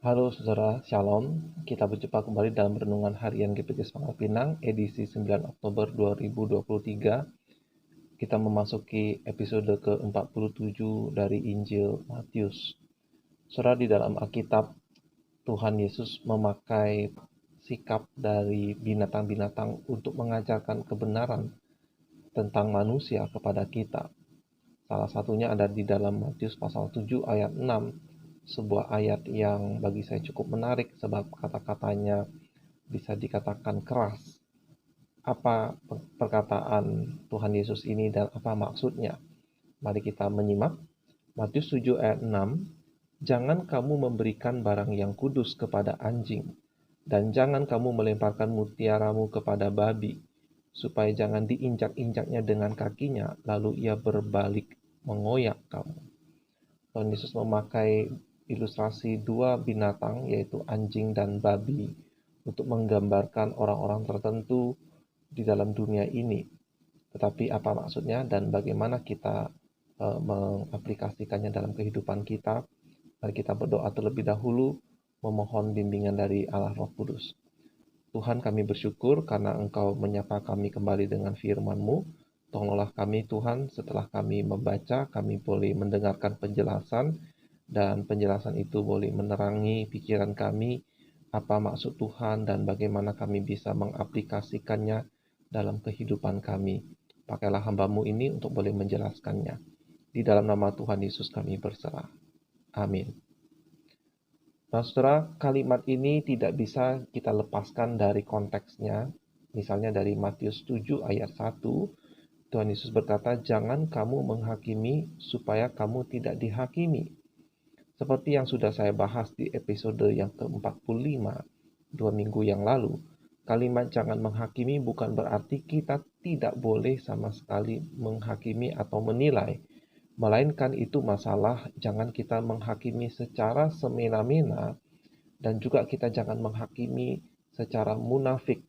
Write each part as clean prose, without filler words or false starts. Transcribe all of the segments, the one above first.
Halo saudara, Shalom. Kita berjumpa kembali dalam renungan harian GPG Semangat Pinang, edisi 9 Oktober 2023. Kita memasuki episode ke-47 dari Injil Matius. Saudara, di dalam Alkitab, Tuhan Yesus memakai sikap dari binatang-binatang untuk mengajarkan kebenaran tentang manusia kepada kita. Salah satunya ada di dalam Matius pasal 7 ayat 6, sebuah ayat yang bagi saya cukup menarik sebab kata-katanya bisa dikatakan keras. Apa perkataan Tuhan Yesus ini dan apa maksudnya? Mari kita menyimak. Matius 7 ayat 6, "Jangan kamu memberikan barang yang kudus kepada anjing, dan jangan kamu melemparkan mutiaramu kepada babi, supaya jangan diinjak-injaknya dengan kakinya, lalu ia berbalik mengoyak kamu." Tuhan Yesus memakai ilustrasi dua binatang, yaitu anjing dan babi, untuk menggambarkan orang-orang tertentu di dalam dunia ini. Tetapi apa maksudnya dan bagaimana kita mengaplikasikannya dalam kehidupan kita? Mari kita berdoa terlebih dahulu, memohon bimbingan dari Allah Roh Kudus. Tuhan, kami bersyukur karena Engkau menyapa kami kembali dengan firman-Mu. Tolonglah kami Tuhan, setelah kami membaca, kami boleh mendengarkan penjelasan, dan penjelasan itu boleh menerangi pikiran kami, apa maksud Tuhan dan bagaimana kami bisa mengaplikasikannya dalam kehidupan kami. Pakailah hamba-Mu ini untuk boleh menjelaskannya. Di dalam nama Tuhan Yesus kami berserah. Amin. Nah, saudara, kalimat ini tidak bisa kita lepaskan dari konteksnya. Misalnya dari Matius 7 ayat 1, Tuhan Yesus berkata, "Jangan kamu menghakimi supaya kamu tidak dihakimi." Seperti yang sudah saya bahas di episode yang ke-45, 2 minggu yang lalu, kalimat "jangan menghakimi" bukan berarti kita tidak boleh sama sekali menghakimi atau menilai. Melainkan itu masalah jangan kita menghakimi secara semena-mena, dan juga kita jangan menghakimi secara munafik.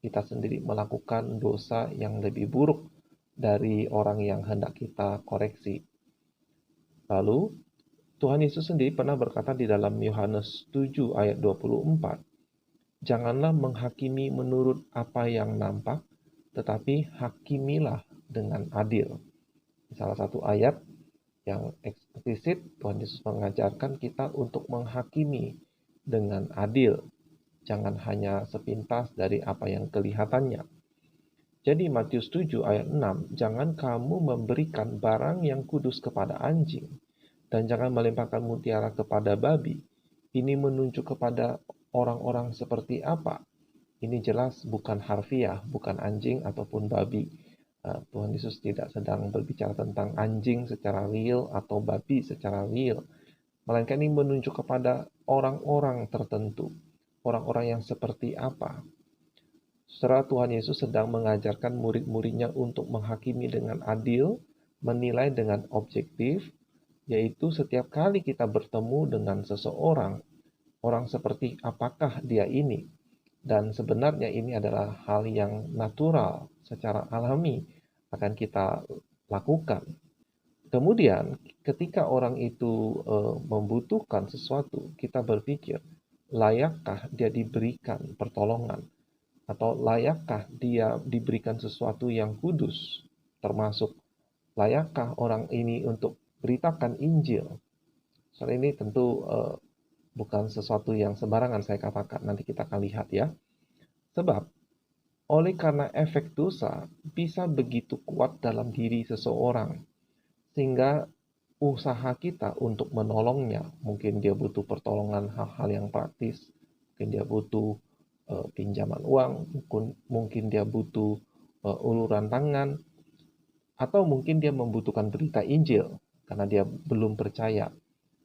Kita sendiri melakukan dosa yang lebih buruk dari orang yang hendak kita koreksi. Lalu, Tuhan Yesus sendiri pernah berkata di dalam Yohanes 7 ayat 24, "Janganlah menghakimi menurut apa yang nampak, tetapi hakimilah dengan adil." Salah satu ayat yang eksplisit, Tuhan Yesus mengajarkan kita untuk menghakimi dengan adil. Jangan hanya sepintas dari apa yang kelihatannya. Jadi Matius 7 ayat 6, "Jangan kamu memberikan barang yang kudus kepada anjing, dan jangan melemparkan mutiara kepada babi." Ini menunjuk kepada orang-orang seperti apa? Ini jelas bukan harfiah, bukan anjing ataupun babi. Tuhan Yesus tidak sedang berbicara tentang anjing secara real atau babi secara real. Melainkan ini menunjuk kepada orang-orang tertentu. Orang-orang yang seperti apa? Setelah Tuhan Yesus sedang mengajarkan murid-muridnya untuk menghakimi dengan adil, menilai dengan objektif, yaitu setiap kali kita bertemu dengan seseorang, orang seperti apakah dia ini? Dan sebenarnya ini adalah hal yang natural, secara alami akan kita lakukan. Kemudian ketika orang itu membutuhkan sesuatu, kita berpikir, layakkah dia diberikan pertolongan? Atau layakkah dia diberikan sesuatu yang kudus? Termasuk, layakkah orang ini untuk beritakan Injil? Soal ini tentu bukan sesuatu yang sembarangan saya katakan, nanti kita akan lihat ya. Sebab, oleh karena efek dosa bisa begitu kuat dalam diri seseorang, sehingga usaha kita untuk menolongnya, mungkin dia butuh pertolongan hal-hal yang praktis, mungkin dia butuh pinjaman uang, mungkin dia butuh uluran tangan, atau mungkin dia membutuhkan berita Injil karena dia belum percaya,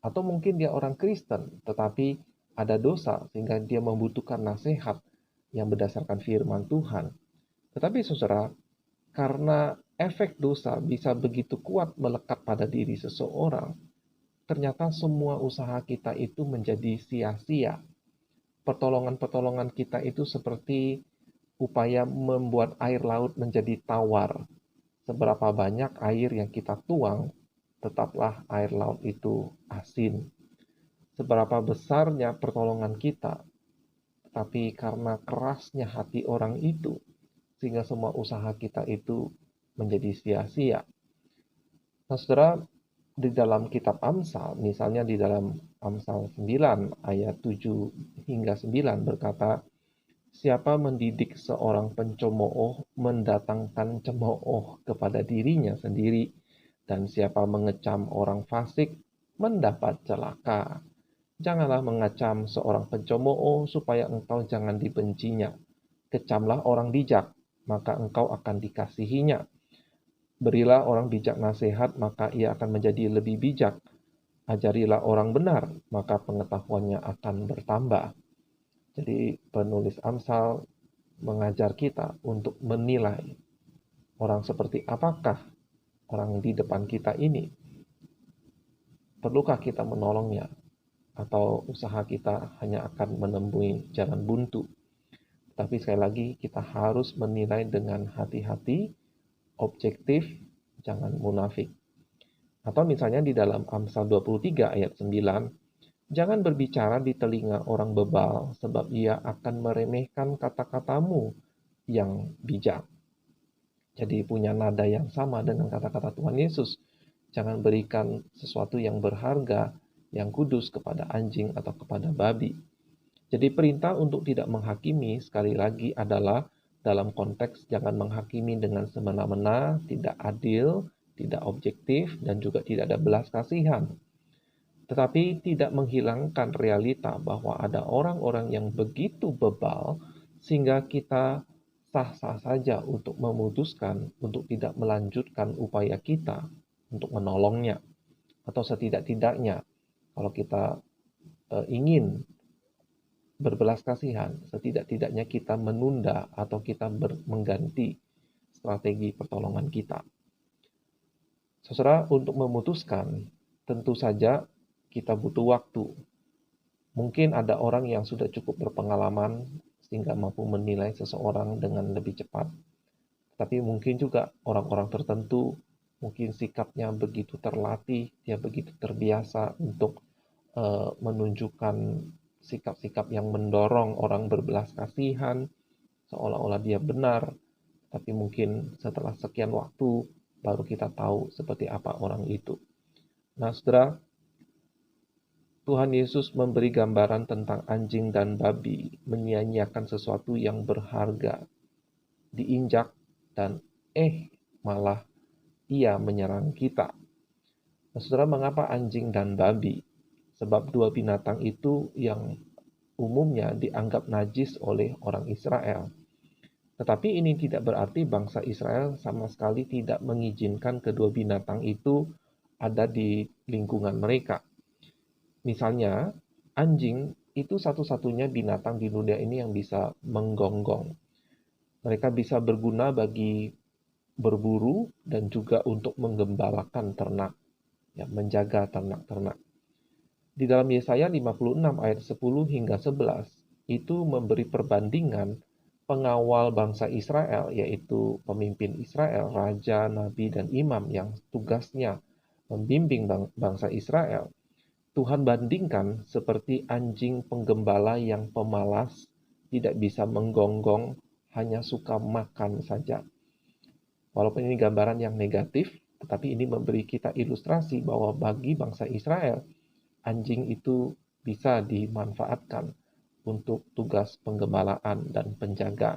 atau mungkin dia orang Kristen tetapi ada dosa sehingga dia membutuhkan nasihat yang berdasarkan firman Tuhan. Tetapi saudara, karena efek dosa bisa begitu kuat melekat pada diri seseorang, ternyata semua usaha kita itu menjadi sia-sia. Pertolongan-pertolongan kita itu seperti upaya membuat air laut menjadi tawar. Seberapa banyak air yang kita tuang, tetaplah air laut itu asin. seberapa besarnya pertolongan kita, tapi karena kerasnya hati orang itu, sehingga semua usaha kita itu menjadi sia-sia. Nah, saudara, di dalam kitab Amsal, misalnya di dalam Amsal 9 ayat 7 hingga 9 berkata, siapa mendidik seorang pencemooh mendatangkan cemooh kepada dirinya sendiri, dan siapa mengecam orang fasik mendapat celaka. Janganlah mengecam seorang pencemooh supaya engkau jangan dibencinya. Kecamlah orang bijak, maka engkau akan dikasihinya. Berilah orang bijak nasihat, maka ia akan menjadi lebih bijak. Ajarilah orang benar, maka pengetahuannya akan bertambah. Jadi penulis Amsal mengajar kita untuk menilai orang seperti apakah orang di depan kita ini. Perlukah kita menolongnya? Atau usaha kita hanya akan menemui jalan buntu. Tapi sekali lagi kita harus menilai dengan hati-hati, objektif, jangan munafik. Atau misalnya di dalam Amsal 23 ayat 9, jangan berbicara di telinga orang bebal sebab ia akan meremehkan kata-katamu yang bijak. Jadi punya nada yang sama dengan kata-kata Tuhan Yesus. Jangan berikan sesuatu yang berharga, yang kudus kepada anjing atau kepada babi. Jadi perintah untuk tidak menghakimi sekali lagi adalah dalam konteks jangan menghakimi dengan semena-mena, tidak adil, tidak objektif, dan juga tidak ada belas kasihan. Tetapi tidak menghilangkan realita bahwa ada orang-orang yang begitu bebal sehingga kita sah-sah saja untuk memutuskan untuk tidak melanjutkan upaya kita untuk menolongnya. Atau setidak-tidaknya kalau kita ingin berbelas kasihan, setidak-tidaknya kita menunda atau kita mengganti strategi pertolongan kita. Saudara, untuk memutuskan, tentu saja kita butuh waktu. Mungkin ada orang yang sudah cukup berpengalaman sehingga mampu menilai seseorang dengan lebih cepat. Tapi mungkin juga orang-orang tertentu, mungkin sikapnya begitu terlatih, dia begitu terbiasa untuk menunjukkan sikap-sikap yang mendorong orang berbelas kasihan, seolah-olah dia benar, tapi mungkin setelah sekian waktu baru kita tahu seperti apa orang itu. Nah, saudara, Tuhan Yesus memberi gambaran tentang anjing dan babi, menyia-nyiakan sesuatu yang berharga, diinjak, dan malah ia menyerang kita. Nah, saudara, mengapa anjing dan babi? Sebab dua binatang itu yang umumnya dianggap najis oleh orang Israel. Tetapi ini tidak berarti bangsa Israel sama sekali tidak mengizinkan kedua binatang itu ada di lingkungan mereka. Misalnya, anjing itu satu-satunya binatang di dunia ini yang bisa menggonggong. Mereka bisa berguna bagi berburu dan juga untuk menggembalakan ternak, ya, menjaga ternak-ternak. Di dalam Yesaya 56 ayat 10 hingga 11, itu memberi perbandingan pengawal bangsa Israel, yaitu pemimpin Israel, raja, nabi, dan imam yang tugasnya membimbing bangsa Israel. Tuhan bandingkan seperti anjing penggembala yang pemalas, tidak bisa menggonggong, hanya suka makan saja. Walaupun ini gambaran yang negatif, tetapi ini memberi kita ilustrasi bahwa bagi bangsa Israel, anjing itu bisa dimanfaatkan untuk tugas penggembalaan dan penjaga.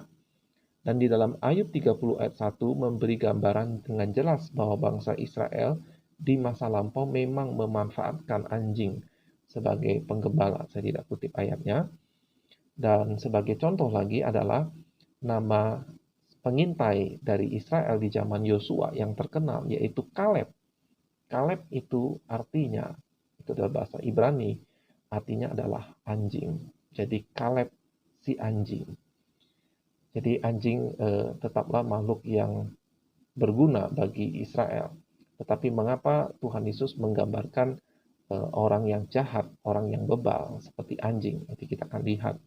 Dan di dalam Ayub 30 ayat 1 memberi gambaran dengan jelas bahwa bangsa Israel di masa lampau memang memanfaatkan anjing sebagai penggembala. Saya tidak kutip ayatnya. Dan sebagai contoh lagi adalah nama pengintai dari Israel di zaman Yosua yang terkenal, yaitu Kaleb. Kaleb itu artinya, itu adalah bahasa Ibrani, artinya adalah anjing. Jadi Kaleb si anjing. Jadi anjing tetaplah makhluk yang berguna bagi Israel. Tetapi mengapa Tuhan Yesus menggambarkan orang yang jahat, orang yang bebal seperti anjing? Nanti kita akan lihat.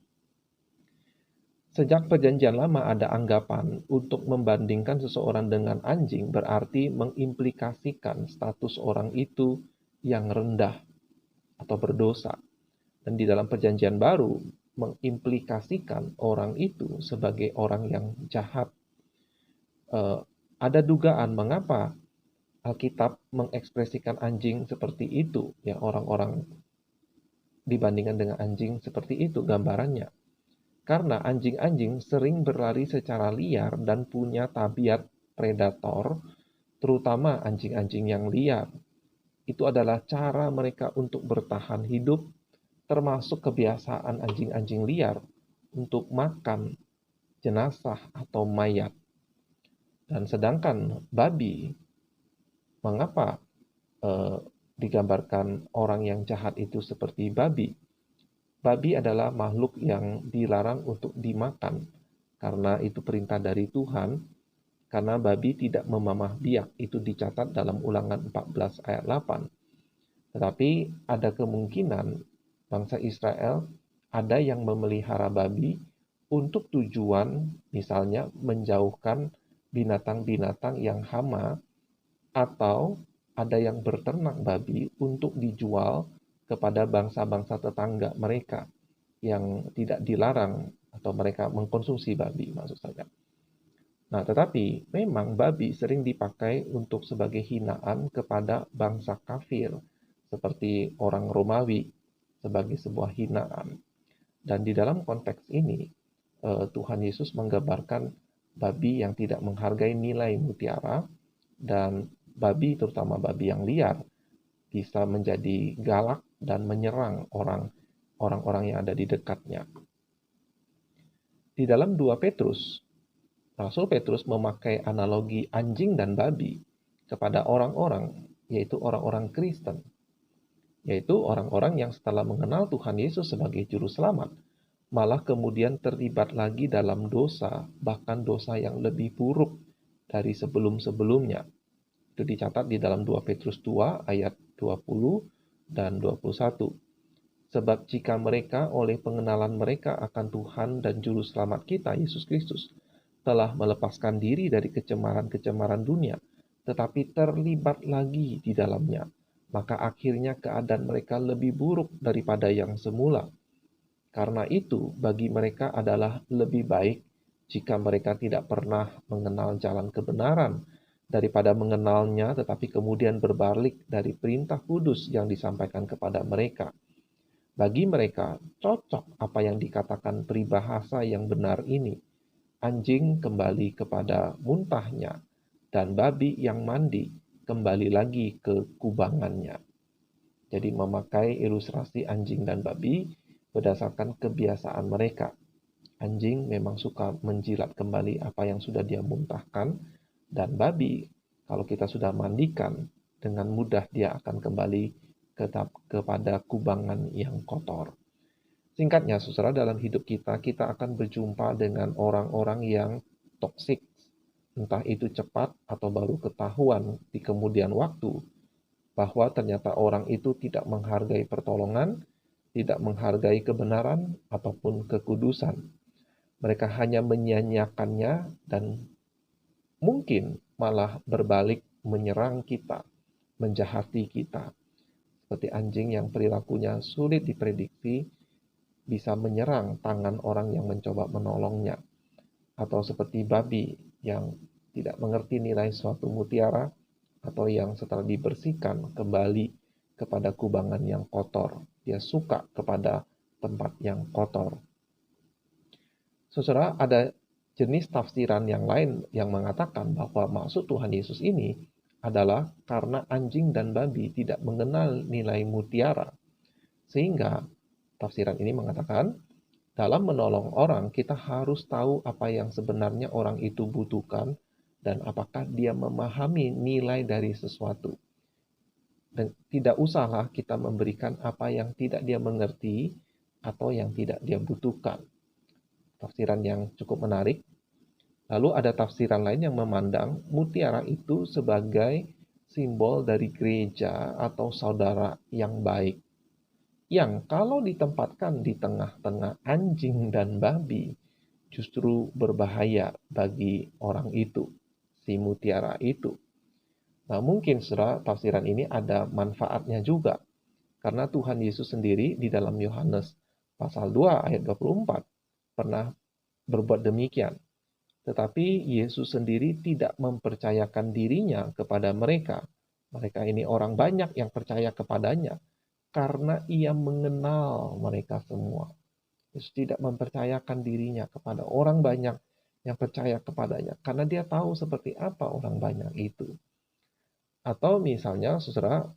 Sejak perjanjian lama ada anggapan untuk membandingkan seseorang dengan anjing berarti mengimplikasikan status orang itu yang rendah atau berdosa. Dan di dalam Perjanjian Baru mengimplikasikan orang itu sebagai orang yang jahat. Ada dugaan mengapa Alkitab mengekspresikan anjing seperti itu, ya orang-orang dibandingkan dengan anjing seperti itu gambarannya. Karena anjing-anjing sering berlari secara liar dan punya tabiat predator, terutama anjing-anjing yang liar. Itu adalah cara mereka untuk bertahan hidup, termasuk kebiasaan anjing-anjing liar untuk makan jenazah atau mayat. Dan sedangkan babi, mengapa digambarkan orang yang jahat itu seperti babi? Babi adalah makhluk yang dilarang untuk dimakan, karena itu perintah dari Tuhan, karena babi tidak memamah biak, itu dicatat dalam Ulangan 14 ayat 8. Tetapi ada kemungkinan bangsa Israel ada yang memelihara babi untuk tujuan misalnya menjauhkan binatang-binatang yang hama, atau ada yang berternak babi untuk dijual kepada bangsa-bangsa tetangga mereka yang tidak dilarang atau mereka mengkonsumsi babi maksud saya. Nah, tetapi memang babi sering dipakai untuk sebagai hinaan kepada bangsa kafir seperti orang Romawi sebagai sebuah hinaan. Dan di dalam konteks ini Tuhan Yesus menggambarkan babi yang tidak menghargai nilai mutiara, dan babi, terutama babi yang liar, bisa menjadi galak dan menyerang orang-orang yang ada di dekatnya. Di dalam 2 Petrus, Rasul Petrus memakai analogi anjing dan babi kepada orang-orang, yaitu orang-orang Kristen, yaitu orang-orang yang setelah mengenal Tuhan Yesus sebagai Juru Selamat, malah kemudian terlibat lagi dalam dosa, bahkan dosa yang lebih buruk dari sebelum-sebelumnya. Itu dicatat di dalam 2 Petrus 2 ayat 20 dan 21. Sebab jika mereka oleh pengenalan mereka akan Tuhan dan Juru Selamat kita, Yesus Kristus, telah melepaskan diri dari kecemaran-kecemaran dunia, tetapi terlibat lagi di dalamnya, maka akhirnya keadaan mereka lebih buruk daripada yang semula. Karena itu, bagi mereka adalah lebih baik jika mereka tidak pernah mengenal jalan kebenaran, daripada mengenalnya tetapi kemudian berbalik dari perintah kudus yang disampaikan kepada mereka. Bagi mereka, cocok apa yang dikatakan peribahasa yang benar ini. Anjing kembali kepada muntahnya, dan babi yang mandi kembali lagi ke kubangannya. Jadi memakai ilustrasi anjing dan babi berdasarkan kebiasaan mereka. Anjing memang suka menjilat kembali apa yang sudah dia muntahkan, dan babi, kalau kita sudah mandikan, dengan mudah dia akan kembali kepada kubangan yang kotor. Singkatnya, saudara, dalam hidup kita akan berjumpa dengan orang-orang yang toksik. Entah itu cepat atau baru ketahuan di kemudian waktu, bahwa ternyata orang itu tidak menghargai pertolongan, tidak menghargai kebenaran ataupun kekudusan. Mereka hanya menyia-nyiakannya dan mungkin malah berbalik menyerang kita, menjahati kita. Seperti anjing yang perilakunya sulit diprediksi, bisa menyerang tangan orang yang mencoba menolongnya. Atau seperti babi yang tidak mengerti nilai suatu mutiara, atau yang setelah dibersihkan kembali kepada kubangan yang kotor. Dia suka kepada tempat yang kotor. Saudara, ada jenis tafsiran yang lain yang mengatakan bahwa maksud Tuhan Yesus ini adalah karena anjing dan babi tidak mengenal nilai mutiara. Sehingga tafsiran ini mengatakan, dalam menolong orang kita harus tahu apa yang sebenarnya orang itu butuhkan dan apakah dia memahami nilai dari sesuatu. Dan tidak usahlah kita memberikan apa yang tidak dia mengerti atau yang tidak dia butuhkan. Tafsiran yang cukup menarik. Lalu ada tafsiran lain yang memandang mutiara itu sebagai simbol dari gereja atau saudara yang baik, yang kalau ditempatkan di tengah-tengah anjing dan babi, justru berbahaya bagi orang itu, si mutiara itu. Nah, mungkin saudara, tafsiran ini ada manfaatnya juga. Karena Tuhan Yesus sendiri di dalam Yohanes pasal 2 ayat 24 pernah berbuat demikian. Tetapi Yesus sendiri tidak mempercayakan dirinya kepada mereka. Mereka ini orang banyak yang percaya kepadanya karena ia mengenal mereka semua. Yesus tidak mempercayakan dirinya kepada orang banyak yang percaya kepadanya karena dia tahu seperti apa orang banyak itu. Atau misalnya, saudara,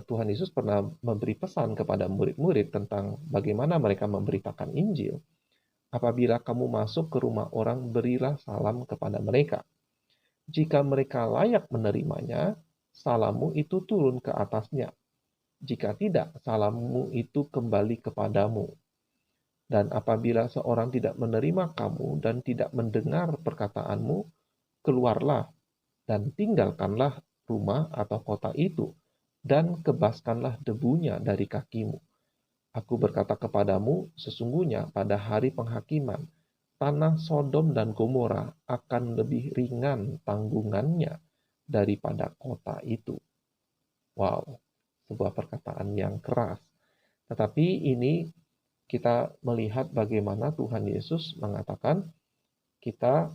Tuhan Yesus pernah memberi pesan kepada murid-murid tentang bagaimana mereka memberitakan Injil. Apabila kamu masuk ke rumah orang, berilah salam kepada mereka. Jika mereka layak menerimanya, salammu itu turun ke atasnya. Jika tidak, salammu itu kembali kepadamu. Dan apabila seorang tidak menerima kamu dan tidak mendengar perkataanmu, keluarlah dan tinggalkanlah rumah atau kota itu, dan kebaskanlah debunya dari kakimu. Aku berkata kepadamu, sesungguhnya pada hari penghakiman, tanah Sodom dan Gomora akan lebih ringan tanggungannya daripada kota itu. Wow, sebuah perkataan yang keras. Tetapi ini kita melihat bagaimana Tuhan Yesus mengatakan kita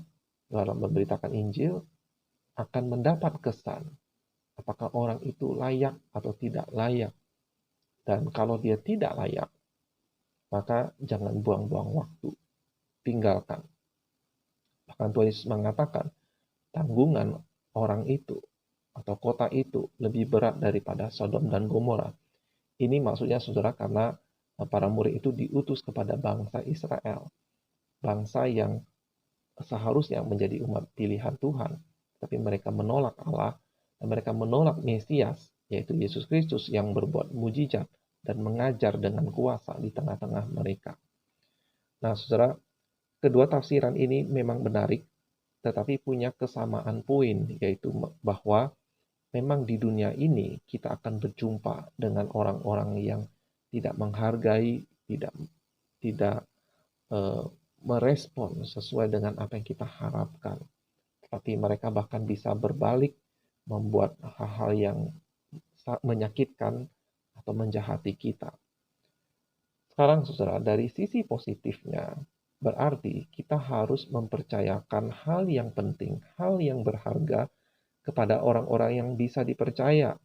dalam memberitakan Injil akan mendapat kesan. Apakah orang itu layak atau tidak layak. Dan kalau dia tidak layak, maka jangan buang-buang waktu. Tinggalkan. Bahkan Tuhan Yesus mengatakan, tanggungan orang itu atau kota itu lebih berat daripada Sodom dan Gomora. Ini maksudnya, saudara, karena para murid itu diutus kepada bangsa Israel. Bangsa yang seharusnya menjadi umat pilihan Tuhan. Tapi mereka menolak Allah dan mereka menolak Mesias, yaitu Yesus Kristus yang berbuat mujizat dan mengajar dengan kuasa di tengah-tengah mereka. Nah, saudara, kedua tafsiran ini memang menarik, tetapi punya kesamaan poin, yaitu bahwa memang di dunia ini kita akan berjumpa dengan orang-orang yang tidak menghargai, tidak merespon sesuai dengan apa yang kita harapkan. Tapi mereka bahkan bisa berbalik, membuat hal-hal yang menyakitkan atau menjahati kita. Sekarang, saudara, dari sisi positifnya, berarti kita harus mempercayakan hal yang penting, hal yang berharga kepada orang-orang yang bisa dipercaya.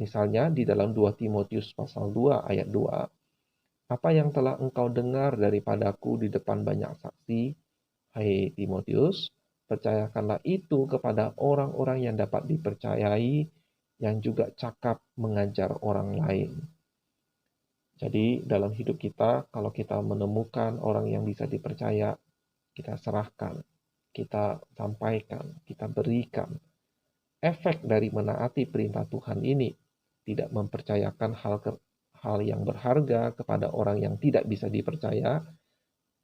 Misalnya di dalam 2 Timotius pasal 2 ayat 2, apa yang telah engkau dengar daripadaku di depan banyak saksi, hai Timotius, percayakanlah itu kepada orang-orang yang dapat dipercayai, yang juga cakap mengajar orang lain. Jadi dalam hidup kita, kalau kita menemukan orang yang bisa dipercaya, kita serahkan, kita sampaikan, kita berikan. Efek dari menaati perintah Tuhan ini tidak mempercayakan hal yang berharga kepada orang yang tidak bisa dipercaya,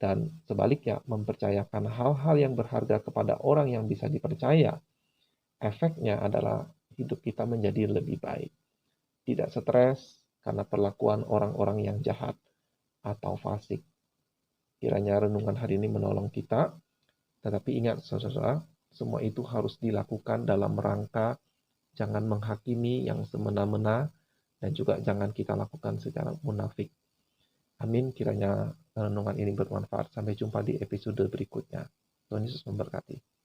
dan sebaliknya mempercayakan hal-hal yang berharga kepada orang yang bisa dipercaya. Efeknya adalah hidup kita menjadi lebih baik. Tidak stres karena perlakuan orang-orang yang jahat atau fasik. Kiranya renungan hari ini menolong kita, tetapi ingat saudara, semua itu harus dilakukan dalam rangka jangan menghakimi yang semena-mena, dan juga jangan kita lakukan secara munafik. Amin, kiranya renungan ini bermanfaat. Sampai jumpa di episode berikutnya. Tuhan Yesus memberkati.